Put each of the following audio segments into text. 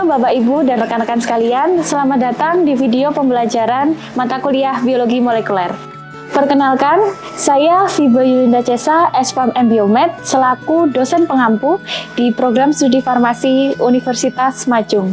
Bapak Ibu dan rekan-rekan sekalian, selamat datang di video pembelajaran mata kuliah Biologi Molekuler. Perkenalkan, saya Fiba Yulinda Cesa, S.Pharm M Biomed, selaku dosen pengampu di Program Studi Farmasi Universitas Majung.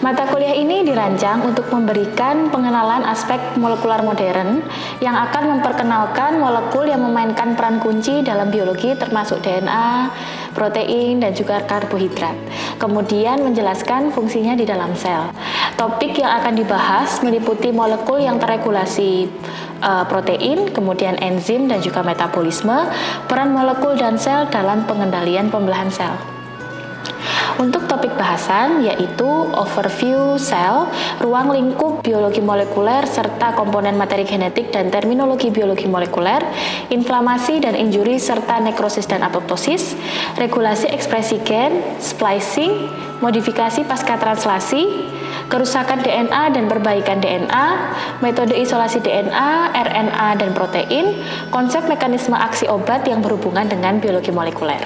Mata kuliah ini dirancang untuk memberikan pengenalan aspek molekular modern yang akan memperkenalkan molekul yang memainkan peran kunci dalam biologi termasuk DNA, protein, dan juga karbohidrat. Kemudian menjelaskan fungsinya di dalam sel. Topik yang akan dibahas meliputi molekul yang terregulasi protein, kemudian enzim dan juga metabolisme, peran molekul dan sel dalam pengendalian pembelahan sel. Untuk topik bahasan yaitu overview sel, ruang lingkup biologi molekuler serta komponen materi genetik dan terminologi biologi molekuler, inflamasi dan injuri serta nekrosis dan apoptosis, regulasi ekspresi gen, splicing, modifikasi pasca translasi, kerusakan DNA dan perbaikan DNA, metode isolasi DNA, RNA dan protein, konsep mekanisme aksi obat yang berhubungan dengan biologi molekuler.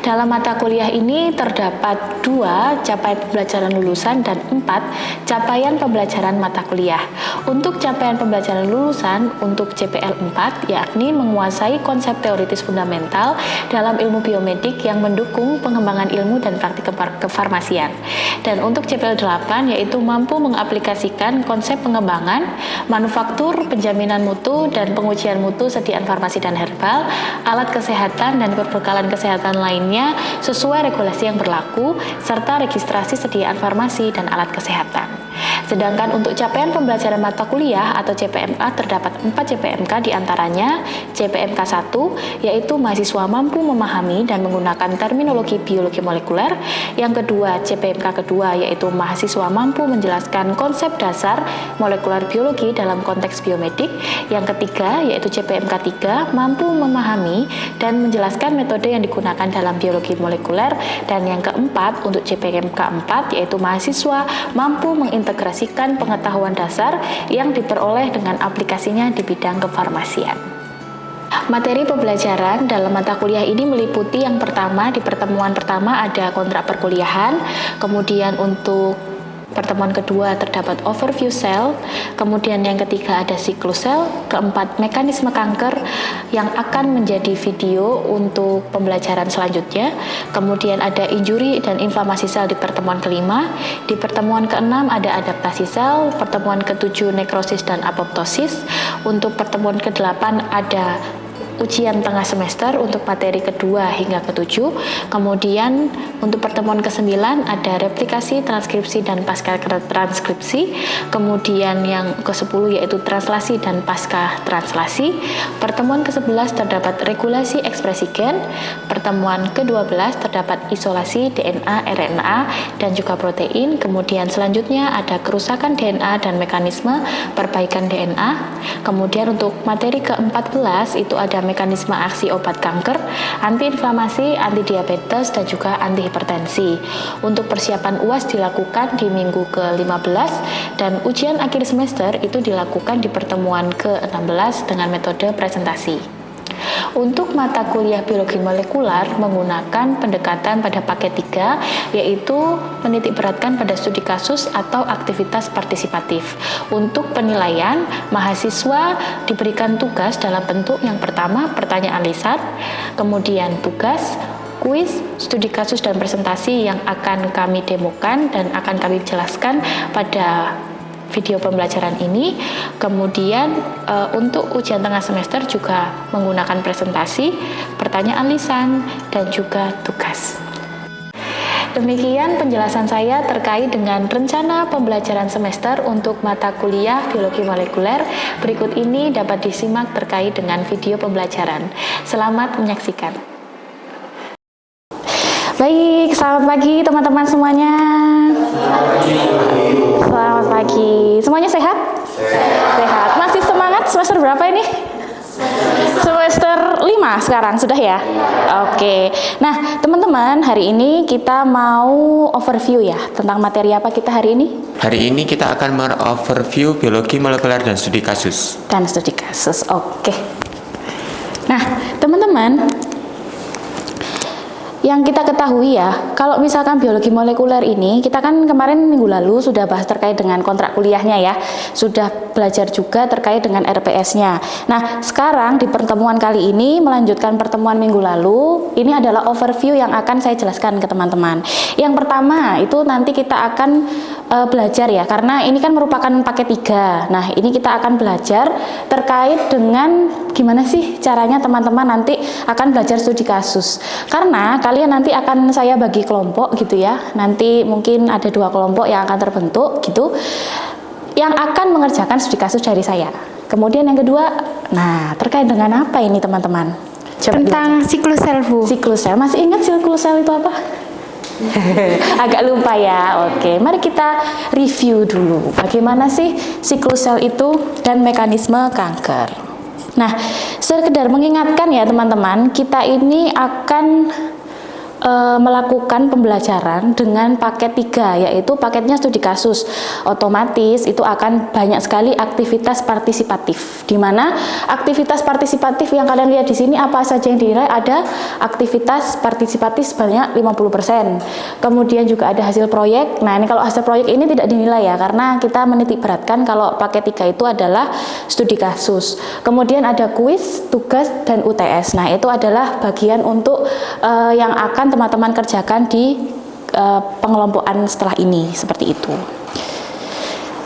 Dalam mata kuliah ini terdapat 2 capaian pembelajaran lulusan dan 4 capaian pembelajaran mata kuliah. Untuk capaian pembelajaran lulusan untuk CPL 4 yakni menguasai konsep teoritis fundamental dalam ilmu biomedik yang mendukung pengembangan ilmu dan praktik kefarmasian. Dan untuk CPL 8 yaitu mampu mengaplikasikan konsep pengembangan, manufaktur, penjaminan mutu, dan pengujian mutu sediaan farmasi dan herbal, alat kesehatan dan perbekalan kesehatan lainnya sesuai regulasi yang berlaku, serta registrasi sediaan farmasi dan alat kesehatan. Sedangkan untuk capaian pembelajaran mata kuliah atau CPMK terdapat 4 CPMK diantaranya CPMK 1 yaitu mahasiswa mampu memahami dan menggunakan terminologi biologi molekuler, yang kedua CPMK kedua yaitu mahasiswa mampu menjelaskan konsep dasar molekular biologi dalam konteks biomedik, yang ketiga yaitu CPMK 3 mampu memahami dan menjelaskan metode yang digunakan dalam biologi molekuler, dan yang keempat untuk CPMK 4 yaitu mahasiswa mampu mengintegrasikan pengetahuan dasar yang diperoleh dengan aplikasinya di bidang kefarmasian. Materi pembelajaran dalam mata kuliah ini meliputi yang pertama, di pertemuan pertama ada kontrak perkuliahan, kemudian untuk pertemuan kedua terdapat overview sel, kemudian yang ketiga ada siklus sel, keempat mekanisme kanker yang akan menjadi video untuk pembelajaran selanjutnya, kemudian ada injuri dan inflamasi sel di pertemuan kelima, di pertemuan keenam ada adaptasi sel, pertemuan ketujuh nekrosis dan apoptosis, untuk pertemuan kedelapan ada ujian tengah semester untuk materi kedua hingga ketujuh, kemudian untuk pertemuan ke-9 ada replikasi, transkripsi, dan pasca transkripsi, kemudian yang ke-10 yaitu translasi dan pasca translasi, pertemuan ke-11 terdapat regulasi ekspresi gen, pertemuan ke-12 terdapat isolasi DNA, RNA, dan juga protein, kemudian selanjutnya ada kerusakan DNA dan mekanisme perbaikan DNA, kemudian untuk materi ke-14 itu ada mekanisme aksi obat kanker, antiinflamasi, antidiabetes, dan juga antihipertensi. Untuk persiapan UAS dilakukan di minggu ke-15 dan ujian akhir semester itu dilakukan di pertemuan ke-16 dengan metode presentasi. Untuk mata kuliah biologi molekular menggunakan pendekatan pada paket 3 yaitu menitikberatkan pada studi kasus atau aktivitas partisipatif. Untuk penilaian, mahasiswa diberikan tugas dalam bentuk yang pertama pertanyaan lisan, kemudian tugas, kuis, studi kasus dan presentasi yang akan kami demokan dan akan kami jelaskan pada video pembelajaran ini. Kemudian untuk ujian tengah semester juga menggunakan presentasi, pertanyaan lisan, dan juga tugas. Demikian penjelasan saya terkait dengan rencana pembelajaran semester untuk mata kuliah biologi molekuler. Berikut ini dapat disimak terkait dengan video pembelajaran. Selamat menyaksikan. Baik, selamat pagi teman-teman semuanya. Selamat pagi. Semuanya sehat? Sehat. Masih semangat semester berapa ini? semester 5 sekarang sudah ya? Oke. Nah, teman-teman, hari ini kita mau overview ya tentang materi apa kita hari ini? Hari ini kita akan mer-overview biologi molekuler dan studi kasus. Dan studi kasus. Oke. Nah, teman-teman, yang kita ketahui ya, kalau misalkan biologi molekuler ini, kita kan kemarin minggu lalu sudah bahas terkait dengan kontrak kuliahnya ya, sudah belajar juga terkait dengan RPS-nya. Nah, sekarang di pertemuan kali ini, melanjutkan pertemuan minggu lalu, ini adalah overview yang akan saya jelaskan ke teman-teman. Yang pertama, itu nanti kita akan belajar ya, karena ini kan merupakan paket 3. Nah, ini kita akan belajar terkait dengan gimana sih caranya teman-teman nanti akan belajar studi kasus. Karena kalian nanti akan saya bagi kelompok gitu ya. Nanti mungkin ada 2 kelompok yang akan terbentuk gitu, yang akan mengerjakan studi kasus dari saya. Kemudian yang kedua, nah terkait dengan apa ini teman-teman? Tentang siklus sel, Bu. Siklus sel. Masih ingat siklus sel itu apa? Agak lupa ya. Oke, mari kita review dulu bagaimana sih siklus sel itu dan mekanisme kanker. Nah, sekedar mengingatkan ya teman-teman, kita ini akan melakukan pembelajaran dengan paket 3, yaitu paketnya studi kasus. Otomatis itu akan banyak sekali aktivitas partisipatif, di mana aktivitas partisipatif yang kalian lihat di sini apa saja yang dinilai. Ada aktivitas partisipatif sebanyak 50%. Kemudian juga ada hasil proyek. Nah, ini kalau hasil proyek ini tidak dinilai ya, karena kita menitik beratkan kalau paket 3 itu adalah studi kasus. Kemudian ada kuis, tugas, dan UTS. Nah, itu adalah bagian untuk yang akan teman-teman kerjakan di pengelompokan setelah ini, seperti itu.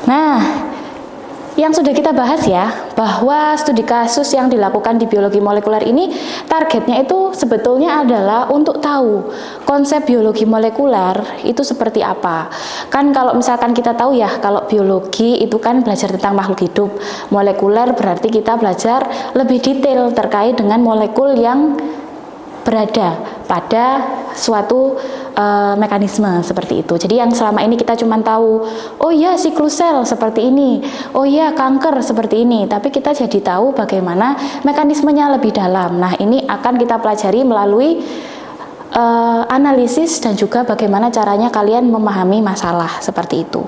Nah, yang sudah kita bahas ya, bahwa studi kasus yang dilakukan di biologi molekuler ini targetnya itu sebetulnya adalah untuk tahu konsep biologi molekuler itu seperti apa. Kan kalau misalkan kita tahu ya, kalau biologi itu kan belajar tentang makhluk hidup, molekuler berarti kita belajar lebih detail terkait dengan molekul yang berada pada suatu mekanisme seperti itu. Jadi yang selama ini kita cuma tahu, oh iya siklus sel seperti ini, oh iya kanker seperti ini, tapi kita jadi tahu bagaimana mekanismenya lebih dalam. Nah, ini akan kita pelajari melalui analisis dan juga bagaimana caranya kalian memahami masalah seperti itu.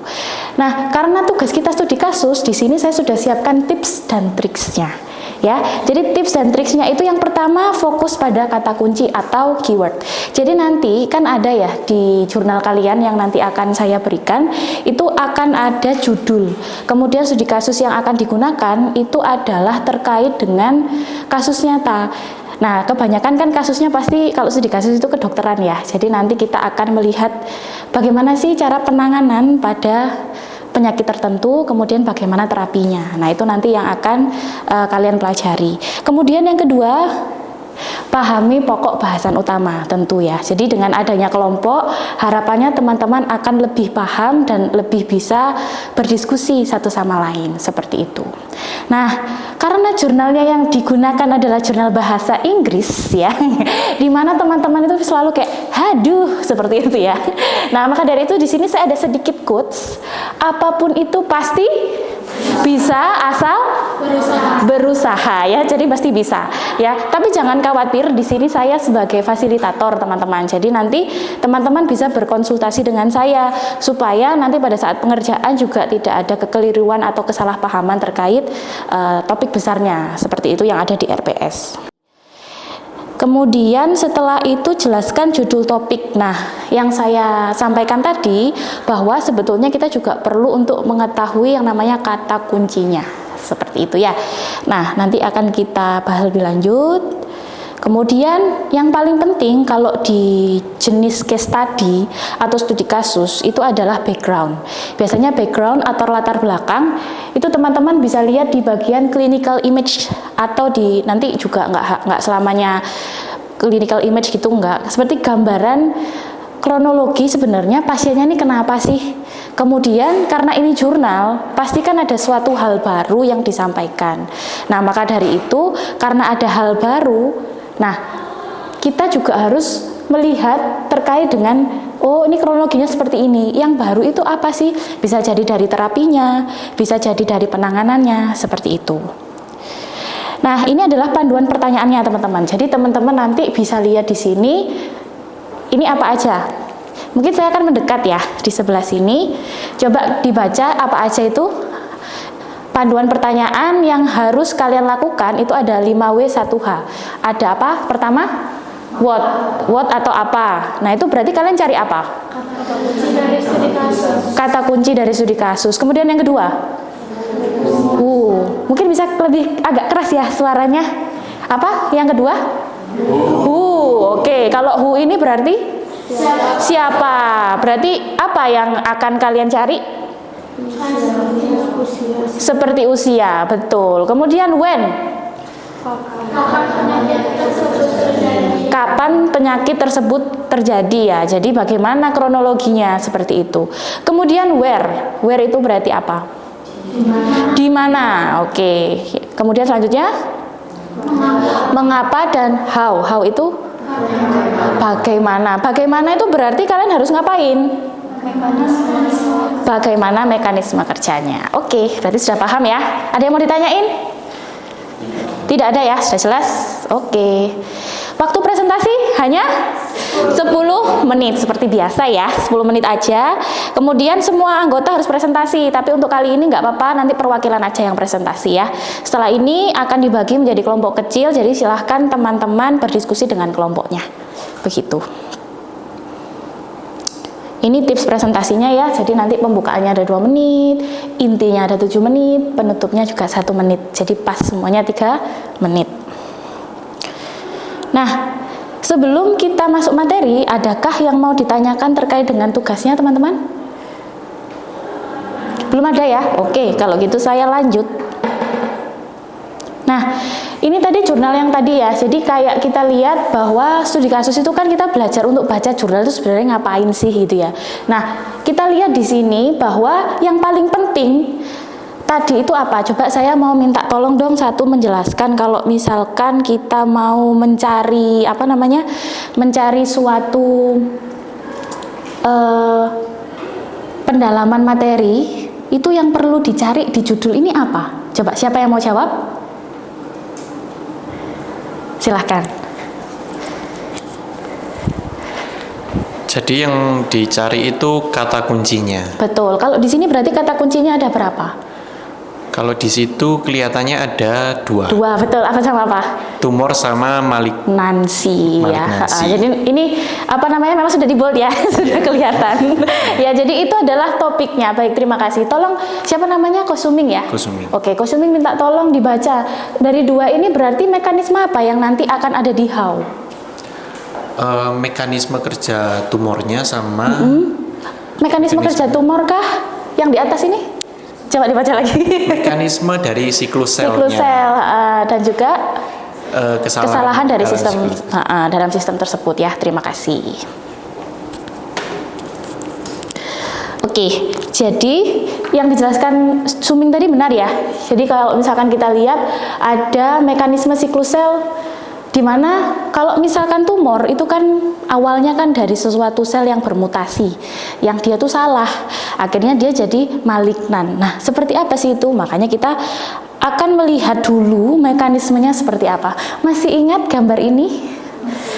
Nah, karena tugas kita studi kasus, di sini saya sudah siapkan tips dan triksnya. Ya, jadi tips dan triksnya itu yang pertama fokus pada kata kunci atau keyword. Jadi nanti kan ada ya di jurnal kalian yang nanti akan saya berikan, itu akan ada judul. Kemudian studi kasus yang akan digunakan itu adalah terkait dengan kasus nyata. Nah, kebanyakan kan kasusnya pasti kalau studi kasus itu kedokteran ya. Jadi nanti kita akan melihat bagaimana sih cara penanganan pada penyakit tertentu, kemudian bagaimana terapinya. Nah, itu nanti yang akan kalian pelajari. Kemudian yang kedua, pahami pokok bahasan utama tentu ya. Jadi dengan adanya kelompok, harapannya teman-teman akan lebih paham dan lebih bisa berdiskusi satu sama lain, seperti itu. Nah, karena jurnalnya yang digunakan adalah jurnal bahasa Inggris ya, dimana teman-teman itu selalu kayak, haduh, seperti itu ya. Nah, maka dari itu di sini saya ada sedikit quotes. Apapun itu pasti bisa asal berusaha ya, jadi pasti bisa ya. Tapi jangan khawatir, di sini saya sebagai fasilitator teman-teman. Jadi nanti teman-teman bisa berkonsultasi dengan saya supaya nanti pada saat pengerjaan juga tidak ada kekeliruan atau kesalahpahaman terkait topik besarnya seperti itu yang ada di RPS. Kemudian setelah itu jelaskan judul topik. Nah, yang saya sampaikan tadi bahwa sebetulnya kita juga perlu untuk mengetahui yang namanya kata kuncinya. Seperti itu ya. Nah, nanti akan kita bahas lebih lanjut. Kemudian yang paling penting kalau di jenis case study atau studi kasus itu adalah background. Biasanya background atau latar belakang itu teman-teman bisa lihat di bagian clinical image atau di nanti juga nggak selamanya clinical image gitu, nggak. Seperti gambaran kronologi sebenarnya pasiennya ini kenapa sih. Kemudian karena ini jurnal, pasti kan ada suatu hal baru yang disampaikan. Nah, maka dari itu karena ada hal baru, nah, kita juga harus melihat terkait dengan, oh ini kronologinya seperti ini, yang baru itu apa sih? Bisa jadi dari terapinya, bisa jadi dari penanganannya, seperti itu. Nah, ini adalah panduan pertanyaannya teman-teman. Jadi teman-teman nanti bisa lihat di sini ini apa aja. Mungkin saya akan mendekat ya di sebelah sini. Coba dibaca apa aja itu panduan pertanyaan yang harus kalian lakukan. Itu ada 5W1H. Ada apa? Pertama, what atau apa. Nah, itu berarti kalian cari apa? Kata kunci dari studi kasus. Kemudian yang kedua, mungkin bisa lebih agak keras ya suaranya. Apa? Yang kedua? Oke. Kalau who ini berarti siapa? Berarti apa yang akan kalian cari? Seperti usia, betul. Kemudian when? Kapan penyakit tersebut terjadi ya? Jadi bagaimana kronologinya seperti itu. Kemudian where? Where itu berarti apa? Di mana? Oke. Kemudian selanjutnya mengapa dan how. How itu bagaimana. Bagaimana itu berarti kalian harus ngapain? Bagaimana mekanisme kerjanya. Oke, berarti sudah paham ya. Ada yang mau ditanyain? Tidak ada ya, sudah jelas. Oke. Waktu presentasi hanya 10 menit seperti biasa ya, 10 menit aja. Kemudian semua anggota harus presentasi, tapi untuk kali ini nggak apa-apa, nanti perwakilan aja yang presentasi ya. Setelah ini akan dibagi menjadi kelompok kecil, jadi silahkan teman-teman berdiskusi dengan kelompoknya. Begitu. Ini tips presentasinya ya, jadi nanti pembukaannya ada 2 menit, intinya ada 7 menit, penutupnya juga 1 menit, jadi pas semuanya 3 menit. Nah, sebelum kita masuk materi, adakah yang mau ditanyakan terkait dengan tugasnya teman-teman? Belum ada ya? Oke, kalau gitu saya lanjut. Nah, ini tadi jurnal yang tadi ya, jadi kayak kita lihat bahwa studi kasus itu kan kita belajar untuk baca jurnal itu sebenarnya ngapain sih gitu ya. Nah, kita lihat di sini bahwa yang paling penting tadi itu apa? Coba saya mau minta tolong dong satu menjelaskan kalau misalkan kita mau mencari apa namanya, mencari suatu pendalaman materi, itu yang perlu dicari di judul ini apa? Coba siapa yang mau jawab? Silahkan. Jadi yang dicari itu kata kuncinya. Betul. Kalau di sini berarti kata kuncinya ada berapa? Kalau di situ kelihatannya ada 2. 2, betul. Apa sama apa? Tumor sama Nancy ya. Malignansi. Jadi ini apa namanya memang sudah di bold ya, sudah kelihatan. Ya, jadi itu adalah topiknya. Baik, terima kasih. Tolong siapa namanya? Kosuming ya? Kosuming. Oke, Kosuming minta tolong dibaca. Dari 2 ini berarti mekanisme apa yang nanti akan ada di how? Mekanisme kerja tumornya sama Mekanisme kerja tumor kah? Yang di atas ini? Coba dibaca lagi. mekanisme dari siklus selnya. Siklus sel dan juga kesalahan dari dalam sistem siklus. dalam sistem tersebut ya. Terima kasih. Oke, jadi yang dijelaskan Suming tadi benar ya. Jadi kalau misalkan kita lihat ada mekanisme siklus sel di mana kalau misalkan tumor itu kan awalnya kan dari sesuatu sel yang bermutasi, yang dia tuh salah, akhirnya dia jadi malignan. Nah, seperti apa sih itu? Makanya kita akan melihat dulu mekanismenya seperti apa. Masih ingat gambar ini?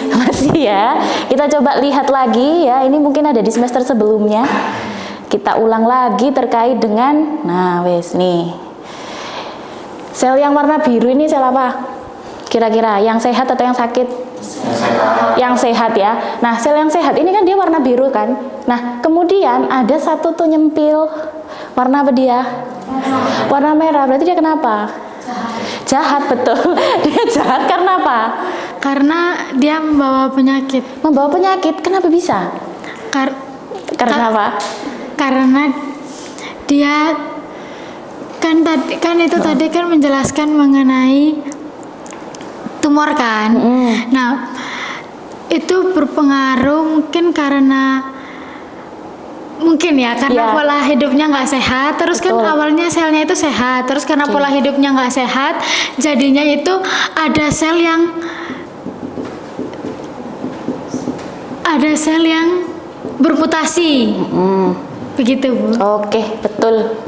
Masih ya? Kita coba lihat lagi ya, ini mungkin ada di semester sebelumnya. Kita ulang lagi terkait dengan, nah wes nih. Sel yang warna biru ini sel apa? Kira-kira yang sehat atau yang sakit? Yang sehat ya. Nah, sel yang sehat ini kan dia warna biru kan. Nah, kemudian ada satu tuh nyempil warna apa dia? Warna merah. Berarti dia kenapa? Jahat, betul. Dia jahat karena apa? Karena dia membawa penyakit. Membawa penyakit. Kenapa bisa? Karena apa? Karena dia kan itu tadi kan menjelaskan mengenai tumor kan. Nah, itu berpengaruh mungkin karena Ya. pola hidupnya nggak sehat. Terus Betul. kan awalnya selnya itu sehat. Terus karena Oke. pola hidupnya nggak sehat, jadinya itu ada sel yang bermutasi. Begitu, Bu. Oke, betul.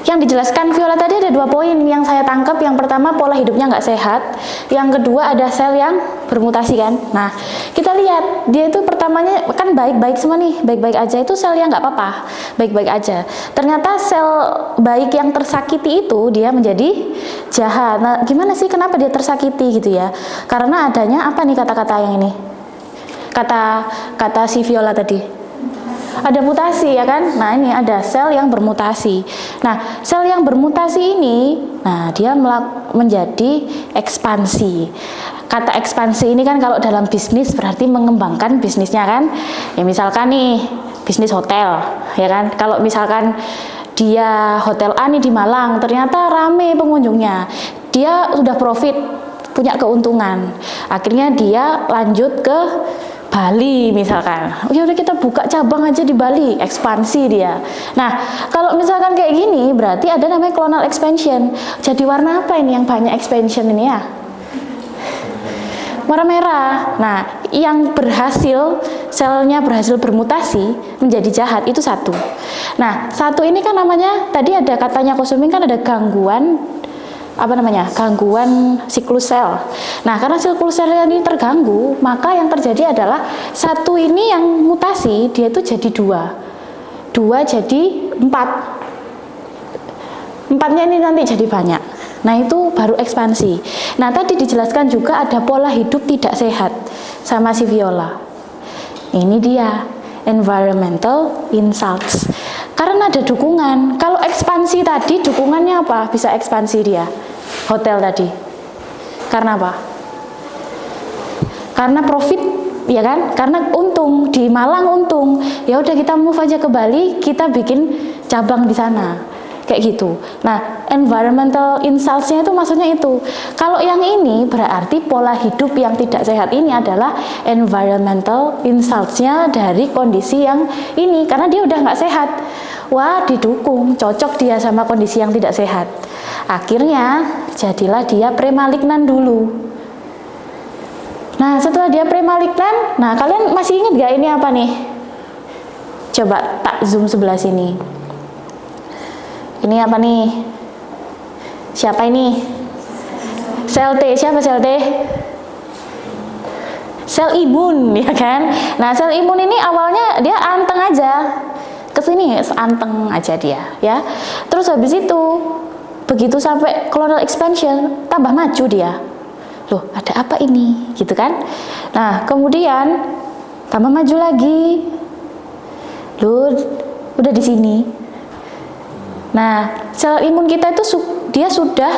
Yang dijelaskan Viola tadi ada 2 poin yang saya tangkap. Yang pertama, pola hidupnya nggak sehat. Yang kedua, ada sel yang bermutasi kan. Nah, kita lihat dia itu pertamanya kan baik-baik semua nih, baik-baik aja, itu sel yang nggak apa-apa, baik-baik aja. Ternyata sel baik yang tersakiti itu dia menjadi jahat. Nah, gimana sih kenapa dia tersakiti gitu ya? Karena adanya apa nih kata-kata yang ini? Kata si Viola tadi. Ada mutasi ya kan? Nah, ini ada sel yang bermutasi. Nah, sel yang bermutasi ini, nah dia menjadi ekspansi. Kata ekspansi ini kan kalau dalam bisnis berarti mengembangkan bisnisnya kan? Ya misalkan nih, bisnis hotel, ya kan? Kalau misalkan dia hotel A nih di Malang, ternyata rame pengunjungnya. Dia udah profit, punya keuntungan. Akhirnya dia lanjut ke Bali misalkan, ya udah kita buka cabang aja di Bali, ekspansi dia. Nah, kalau misalkan kayak gini, berarti ada namanya clonal expansion. Jadi warna apa ini yang banyak expansion ini ya? Warna merah. Nah, yang berhasil, selnya berhasil bermutasi menjadi jahat itu 1. Nah, 1 ini kan namanya, tadi ada katanya Kosuming kan ada gangguan gangguan siklus sel. Nah, karena siklus sel ini terganggu, maka yang terjadi adalah 1 ini yang mutasi, dia itu jadi 2 jadi 4-nya ini nanti jadi banyak. Nah, itu baru ekspansi. Nah, tadi dijelaskan juga ada pola hidup tidak sehat sama si Viola. Ini dia environmental insults. Karena ada dukungan. Kalau ekspansi tadi dukungannya apa? Bisa ekspansi dia. Hotel tadi. Karena apa? Karena profit, ya kan? Karena untung, di Malang untung. Ya udah kita move aja ke Bali, kita bikin cabang di sana. Kayak gitu. Nah, environmental insults-nya itu maksudnya itu. Kalau yang ini berarti pola hidup yang tidak sehat ini adalah environmental insults-nya dari kondisi yang ini. Karena dia udah nggak sehat. Wah, didukung, cocok dia sama kondisi yang tidak sehat. Akhirnya, jadilah dia premalignan dulu. Nah, setelah dia premalignan, nah kalian masih ingat gak ini apa nih? Coba tak zoom sebelah sini. Ini apa nih? Siapa ini? Sel T. Siapa sel T? Sel imun, ya kan? Nah, sel imun ini awalnya dia anteng aja. Kesini anteng aja dia, ya. Terus habis itu, begitu sampai clonal expansion, tambah maju dia. Loh, ada apa ini? Gitu kan? Nah, kemudian tambah maju lagi. Loh, udah di sini. Nah, sel imun kita itu dia sudah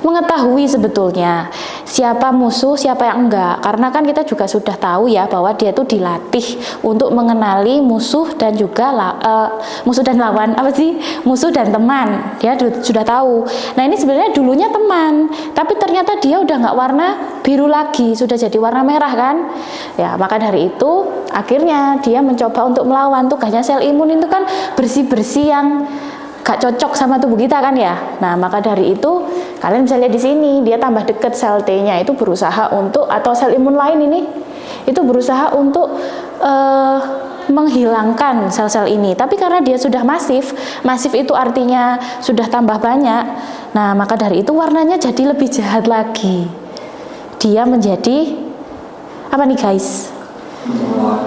mengetahui sebetulnya siapa musuh, siapa yang enggak. Karena kan kita juga sudah tahu ya bahwa dia itu dilatih untuk mengenali musuh dan juga musuh dan lawan, apa sih? Musuh dan teman. Dia sudah tahu. Nah, ini sebenarnya dulunya teman, tapi ternyata dia udah enggak warna biru lagi, sudah jadi warna merah kan? Ya, maka dari itu akhirnya dia mencoba untuk melawan. Tugasnya sel imun itu kan bersih-bersih yang gak cocok sama tubuh kita kan ya. Nah, maka dari itu kalian bisa lihat di sini dia tambah deket sel T-nya itu berusaha untuk, atau sel imun lain ini itu berusaha untuk menghilangkan sel-sel ini. Tapi karena dia sudah masif itu artinya sudah tambah banyak. Nah, maka dari itu warnanya jadi lebih jahat lagi. Dia menjadi apa nih guys?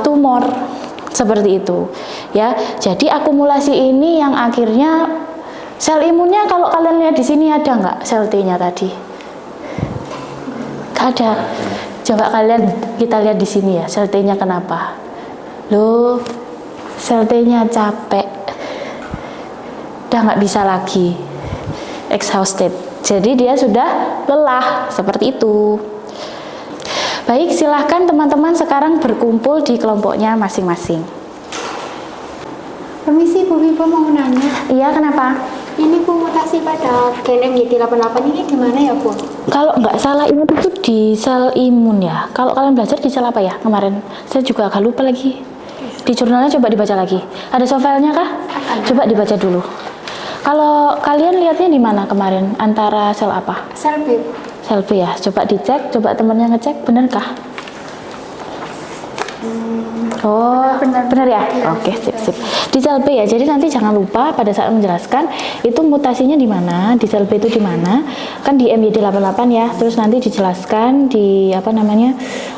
Tumor. Seperti itu ya. Jadi akumulasi ini yang akhirnya sel imunnya, kalau kalian lihat di sini ada nggak sel T-nya tadi? Nggak ada. Coba kita lihat di sini ya, sel T-nya kenapa? Loh, sel T-nya capek, udah nggak bisa lagi, exhausted. Jadi dia sudah lelah, seperti itu. Baik, silahkan teman-teman sekarang berkumpul di kelompoknya masing-masing. Permisi Bu Viva, mau nanya. Iya, kenapa? Ini Bu, mutasi pada gen MYD88 ini di mana ya Bu? Kalau nggak salah ini tuh di sel imun ya. Kalau kalian belajar di sel apa ya kemarin? Saya juga agak lupa lagi. Di jurnalnya coba dibaca lagi. Ada sovelnya kah? Coba dibaca dulu. Kalau kalian lihatnya di mana kemarin? Antara sel apa? Sel B. Sel B ya. Coba dicek, coba temennya ngecek, bener kah? Oh, benar ya? Oke, sip. Di sel B ya. Jadi nanti jangan lupa pada saat menjelaskan itu mutasinya di mana, di sel B itu di mana. Kan di MYD88 ya. Terus nanti dijelaskan di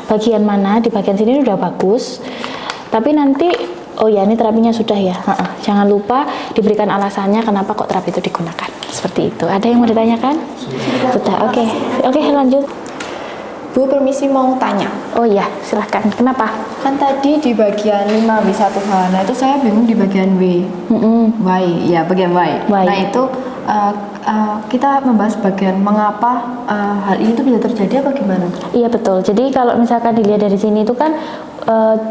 bagian mana, di bagian sini udah bagus. Tapi nanti oh ya, ini terapinya sudah ya. Jangan lupa diberikan alasannya kenapa kok terapi itu digunakan. Seperti itu. Ada yang mau ditanyakan? Sudah. Oke, lanjut. Bu, permisi mau tanya. Oh iya, silahkan. Kenapa? Kan tadi di bagian 5W1H, nah itu saya bingung di bagian W. Y, ya bagian Y. Nah itu kita membahas bagian mengapa hal ini tuh bisa terjadi apa gimana? Iya betul. Jadi kalau misalkan dilihat dari sini itu kan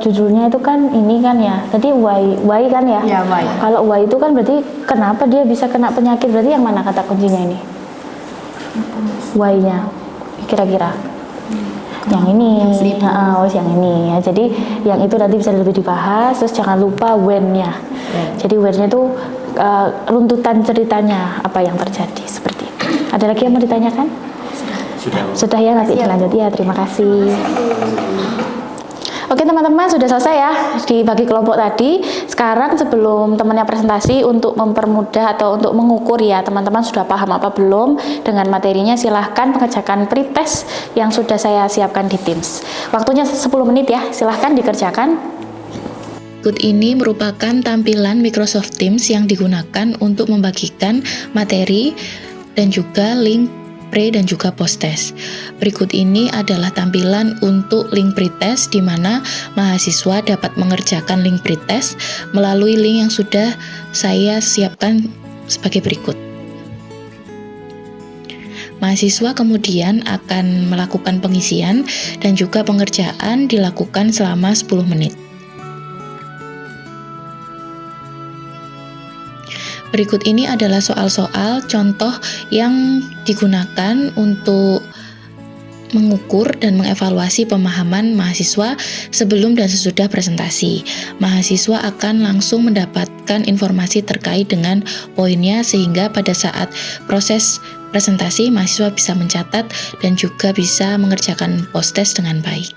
judulnya itu kan ini kan ya. Tadi Y kan ya? Ya, Y. Kalau Y itu kan berarti kenapa dia bisa kena penyakit? Berarti yang mana kata kuncinya ini? Y-nya. Kira-kira. Yang ini, yang ini ya. Jadi yang itu nanti bisa lebih dibahas. Terus jangan lupa when-nya. Jadi when-nya itu runtutan ceritanya apa yang terjadi seperti itu. Ada lagi yang mau ditanyakan? Sudah ya, nanti dilanjut ya. Terima kasih. Oke teman-teman, sudah selesai ya dibagi kelompok tadi. Sekarang sebelum temannya presentasi, untuk mempermudah atau untuk mengukur ya teman-teman sudah paham apa belum dengan materinya, silahkan mengerjakan pretest yang sudah saya siapkan di Teams. Waktunya 10 menit ya, silahkan dikerjakan. Berikut ini merupakan tampilan Microsoft Teams yang digunakan untuk membagikan materi dan juga link pre dan juga post test. Berikut ini adalah tampilan untuk link pretest di mana mahasiswa dapat mengerjakan link pretest melalui link yang sudah saya siapkan sebagai berikut. Mahasiswa kemudian akan melakukan pengisian dan juga pengerjaan dilakukan selama 10 menit. Berikut ini adalah soal-soal contoh yang digunakan untuk mengukur dan mengevaluasi pemahaman mahasiswa sebelum dan sesudah presentasi. Mahasiswa akan langsung mendapatkan informasi terkait dengan poinnya sehingga pada saat proses presentasi mahasiswa bisa mencatat dan juga bisa mengerjakan post-test dengan baik.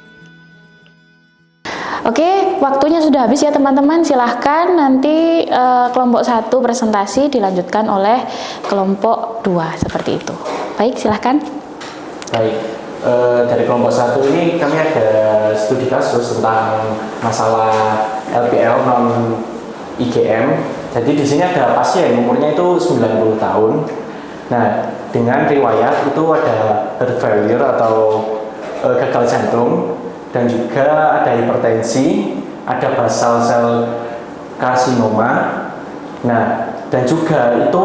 Oke, waktunya sudah habis ya teman-teman. Silahkan nanti kelompok 1 presentasi dilanjutkan oleh kelompok 2 seperti itu. Baik, silahkan. Baik, dari kelompok 1 ini kami ada studi kasus tentang masalah LPL non IgM. Jadi di sini ada pasien umurnya itu 90 tahun. Nah, dengan riwayat itu ada heart failure atau gagal jantung, dan juga ada hipertensi, ada basal sel karsinoma. Nah, dan juga itu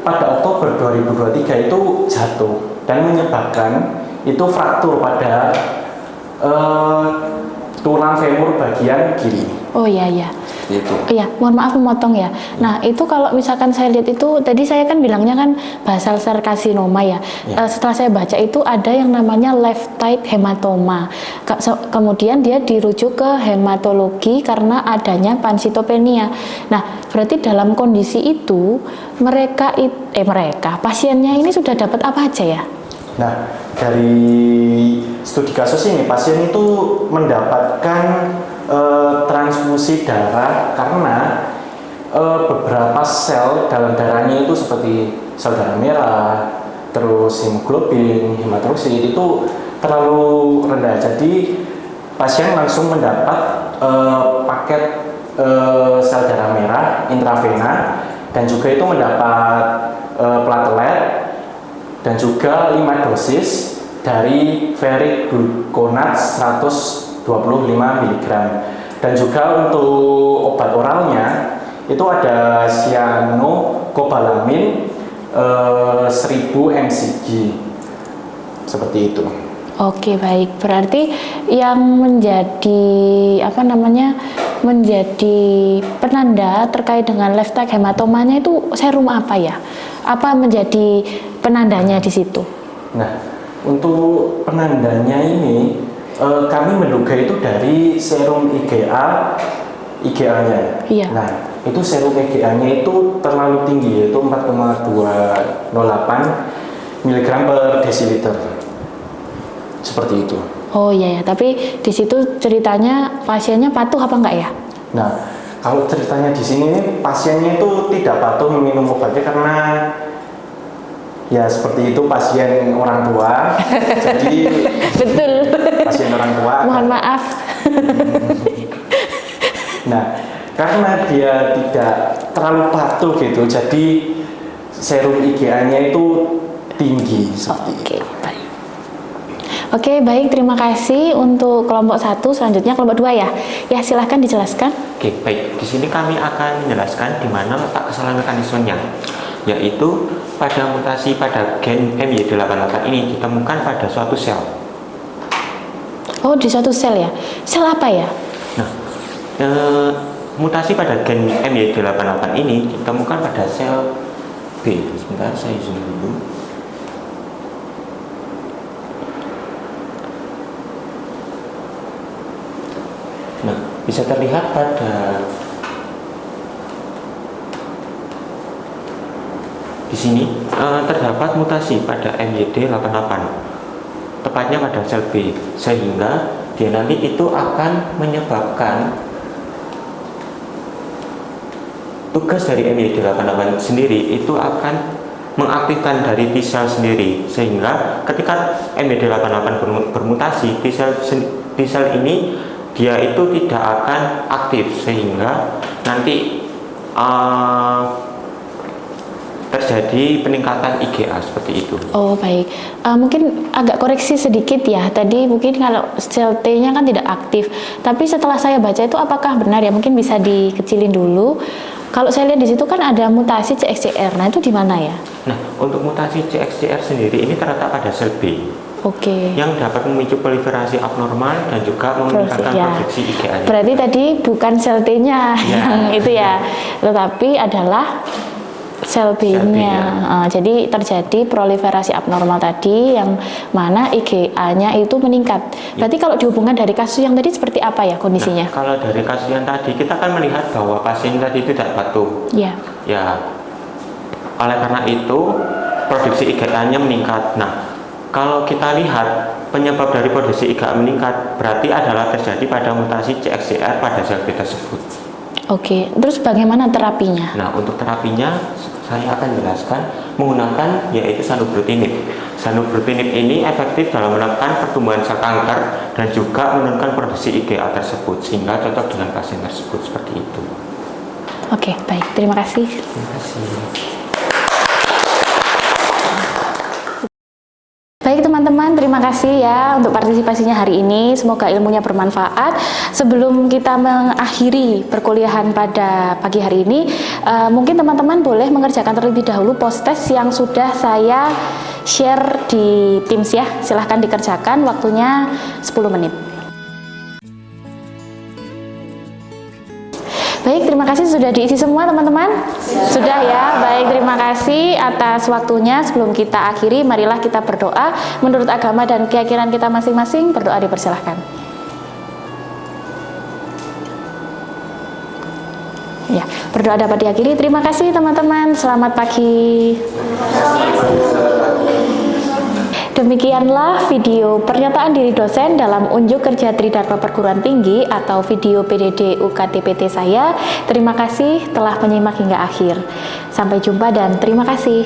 pada Oktober 2023 itu jatuh dan menyebabkan itu fraktur pada tulang femur bagian kiri. Oh iya. Itu. Iya, mohon maaf memotong ya. Nah, itu kalau misalkan saya lihat itu tadi saya kan bilangnya kan basal sel karsinoma ya. Setelah saya baca itu ada yang namanya left side hematoma. Kemudian dia dirujuk ke hematologi karena adanya pansitopenia. Nah, berarti dalam kondisi itu mereka pasiennya ini sudah dapat apa aja ya? Nah, dari studi kasus ini pasien itu mendapatkan transfusi darah karena beberapa sel dalam darahnya itu seperti sel darah merah, terus hemoglobin, hematrosit itu terlalu rendah. Jadi pasien langsung mendapat paket sel darah merah intravena dan juga itu mendapat platelet dan juga 5 dosis dari ferric gluconat 125 mg. Dan juga untuk obat oralnya itu ada cyanocobalamin 1000 mcg seperti itu. Oke, baik. Berarti yang menjadi menjadi penanda terkait dengan left side hematomanya itu serum apa ya? Apa menjadi penandanya di situ? Nah, untuk penandanya ini kami menduga itu dari serum IgA-nya. Iya. Nah, itu serum IgA-nya itu terlalu tinggi, yaitu 4,208 mg per desiliter. Seperti itu. Oh iya ya, tapi di situ ceritanya pasiennya patuh apa enggak ya? Nah, kalau ceritanya di sini pasiennya itu tidak patuh minum obatnya karena ya seperti itu pasien orang tua. Jadi Betul. pasien orang tua. Mohon maaf. Nah, karena dia tidak terlalu patuh gitu, jadi serum IgA-nya itu tinggi seperti itu. Oke, baik. Oke, baik, terima kasih untuk kelompok 1. Selanjutnya kelompok 2 ya. Ya, silahkan dijelaskan. Oke, baik. Di sini kami akan menjelaskan di mana letak kesalahan mekanismenya, yaitu pada mutasi pada gen MY88 ini ditemukan pada suatu sel. Oh, di suatu sel ya. Sel apa ya? Nah, mutasi pada gen MY88 ini ditemukan pada sel B. Sebentar, saya zoom dulu. Nah, bisa terlihat pada di sini terdapat mutasi pada MYD88, tepatnya pada sel B, sehingga dia nanti itu akan menyebabkan tugas dari MYD88 sendiri itu akan mengaktifkan dari T sel sendiri, sehingga ketika MYD88 bermutasi, T sel ini dia itu tidak akan aktif, sehingga nanti terjadi peningkatan IgA seperti itu. Oh, baik. Mungkin agak koreksi sedikit ya. Tadi mungkin kalau sel T-nya kan tidak aktif. Tapi setelah saya baca itu apakah benar ya? Mungkin bisa dikecilin dulu. Kalau saya lihat di situ kan ada mutasi CXCR. Nah, itu di mana ya? Nah, untuk mutasi CXCR sendiri ini terletak pada sel B. Oke. Yang dapat memicu proliferasi abnormal dan juga meningkatkan Ya. produksi IgA-nya. Berarti tadi bukan sel T-nya Ya. yang itu ya. Tetapi adalah sel B-nya. Jadi terjadi proliferasi abnormal tadi yang mana IgA-nya itu meningkat. Berarti kalau dihubungkan dari kasus yang tadi seperti apa ya kondisinya? Nah, kalau dari kasus yang tadi kita kan melihat bahwa pasien tadi itu tidak patuh. Ya. Ya, oleh karena itu produksi IgA-nya meningkat. Nah, kalau kita lihat penyebab dari produksi IgA meningkat berarti adalah terjadi pada mutasi CXCR pada sel B tersebut. Oke, terus bagaimana terapinya? Nah, untuk terapinya saya akan jelaskan menggunakan yaitu sanubrutinib. Sanubrutinib ini efektif dalam menekan pertumbuhan sel kanker dan juga menurunkan produksi IgA tersebut sehingga cocok dengan pasien tersebut seperti itu. Oke, baik. Terima kasih. Terima kasih. Baik teman-teman, terima kasih ya untuk partisipasinya hari ini. Semoga ilmunya bermanfaat. Sebelum kita mengakhiri perkuliahan pada pagi hari ini, mungkin teman-teman boleh mengerjakan terlebih dahulu post-test yang sudah saya share di Teams ya. Silahkan dikerjakan, waktunya 10 menit. Baik, terima kasih sudah diisi semua teman-teman. Sudah ya, baik, terima kasih atas waktunya. Sebelum kita akhiri, marilah kita berdoa menurut agama dan keyakinan kita masing-masing. Berdoa dipersilahkan. Ya, berdoa dapat diakhiri. Terima kasih teman-teman. Selamat pagi. Demikianlah video pernyataan diri dosen dalam unjuk kerja Tridharma Perguruan Tinggi atau video PDD UKTPT saya. Terima kasih telah menyimak hingga akhir. Sampai jumpa dan terima kasih.